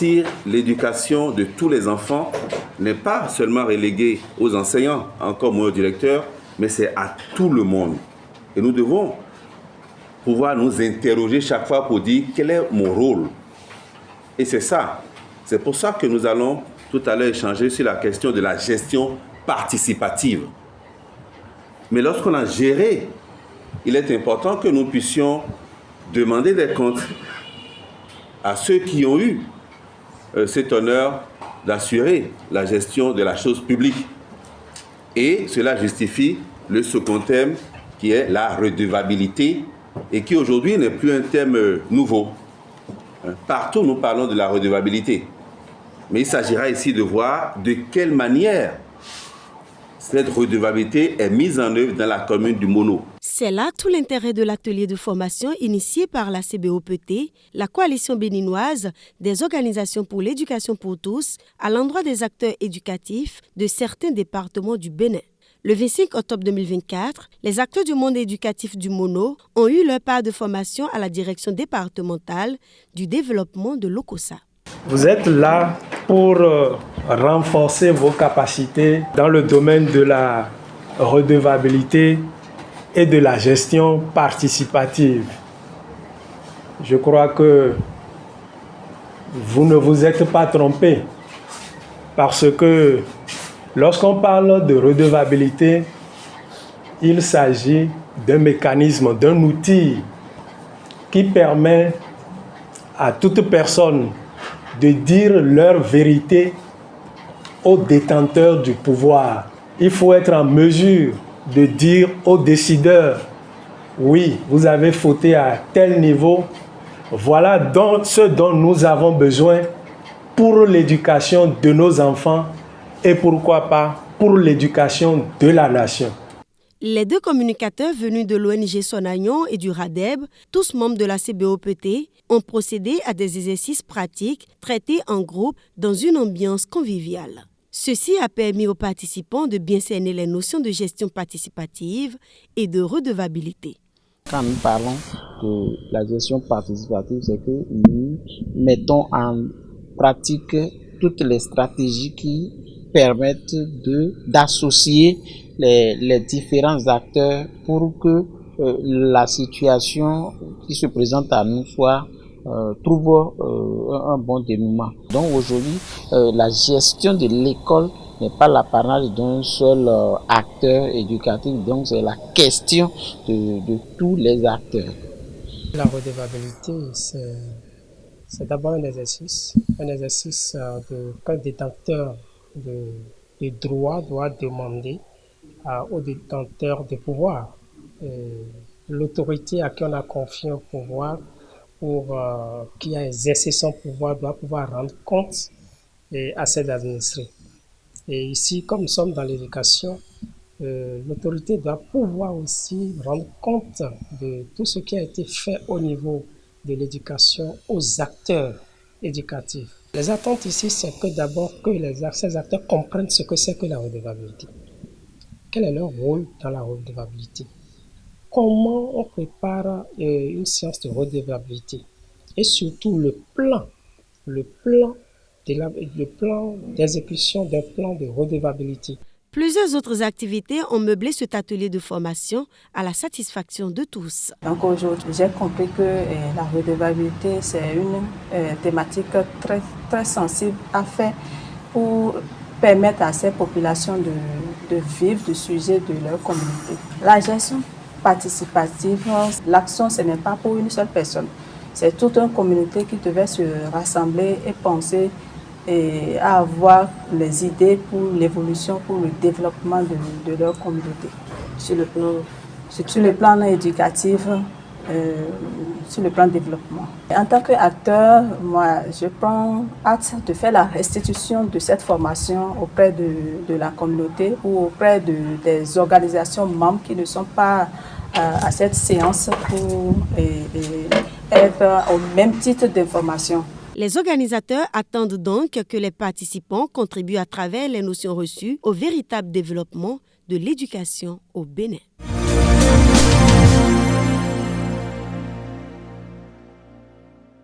réussir l'éducation de tous les enfants n'est pas seulement relégué aux enseignants, encore moins aux directeurs, mais c'est à tout le monde. Et nous devons pouvoir nous interroger chaque fois pour dire quel est mon rôle. Et c'est ça. C'est pour ça que nous allons tout à l'heure échanger sur la question de la gestion participative. Mais lorsqu'on a géré, il est important que nous puissions demander des comptes à ceux qui ont eu cet honneur d'assurer la gestion de la chose publique. Et cela justifie le second thème qui est la redevabilité et qui aujourd'hui n'est plus un thème nouveau. Partout nous parlons de la redevabilité. Mais il s'agira ici de voir de quelle manière cette redevabilité est mise en œuvre dans la commune du Mono. C'est là tout l'intérêt de l'atelier de formation initié par la CBOPT, la coalition béninoise des organisations pour l'éducation pour tous, à l'endroit des acteurs éducatifs de certains départements du Bénin. Le 25 octobre 2024, les acteurs du monde éducatif du Mono ont eu leur part de formation à la direction départementale du développement de l'Okossa. Vous êtes là pour renforcer vos capacités dans le domaine de la redevabilité et de la gestion participative. Je crois que vous ne vous êtes pas trompé parce que lorsqu'on parle de redevabilité, il s'agit d'un mécanisme, d'un outil qui permet à toute personne de dire leur vérité aux détenteurs du pouvoir. Il faut être en mesure de dire aux décideurs, oui, vous avez fauté à tel niveau, voilà ce dont nous avons besoin pour l'éducation de nos enfants et pourquoi pas pour l'éducation de la nation. Les deux communicateurs venus de l'ONG Sonagnon et du RADEB, tous membres de la CBOPT, ont procédé à des exercices pratiques traités en groupe dans une ambiance conviviale. Ceci a permis aux participants de bien cerner les notions de gestion participative et de redevabilité. Quand nous parlons de la gestion participative, c'est que nous mettons en pratique toutes les stratégies qui permettent d'associer les différents acteurs pour que la situation qui se présente à nous trouve un bon dénouement. Donc aujourd'hui, la gestion de l'école n'est pas l'apanage d'un seul acteur éducatif, donc c'est la question de tous les acteurs. La redevabilité, c'est d'abord un exercice qu'un détenteur de droit doit demander aux détenteurs de pouvoir. L'autorité à qui on a confié un pouvoir qui a exercé son pouvoir doit pouvoir rendre compte à ses administrés. Et ici, comme nous sommes dans l'éducation, l'autorité doit pouvoir aussi rendre compte de tout ce qui a été fait au niveau de l'éducation aux acteurs éducatifs. Les attentes ici, c'est que d'abord que ces acteurs comprennent ce que c'est que la redevabilité. Quel est leur rôle dans la redevabilité? Comment on prépare une séance de redevabilité? Et surtout le plan d'exécution d'un plan de redevabilité. Plusieurs autres activités ont meublé cet atelier de formation à la satisfaction de tous. Donc aujourd'hui, j'ai compris que la redevabilité, c'est une thématique très, très sensible à faire pour permettre à ces populations de vivre du sujet de leur communauté. La gestion participative, l'action, ce n'est pas pour une seule personne. C'est toute une communauté qui devait se rassembler et penser et à avoir les idées pour l'évolution, pour le développement de leur communauté. Sur le plan éducatif, sur le plan développement. En tant qu'acteur, moi, je prends hâte de faire la restitution de cette formation auprès de la communauté ou auprès des organisations membres qui ne sont pas à cette séance pour être au même titre d'information. Les organisateurs attendent donc que les participants contribuent à travers les notions reçues au véritable développement de l'éducation au Bénin.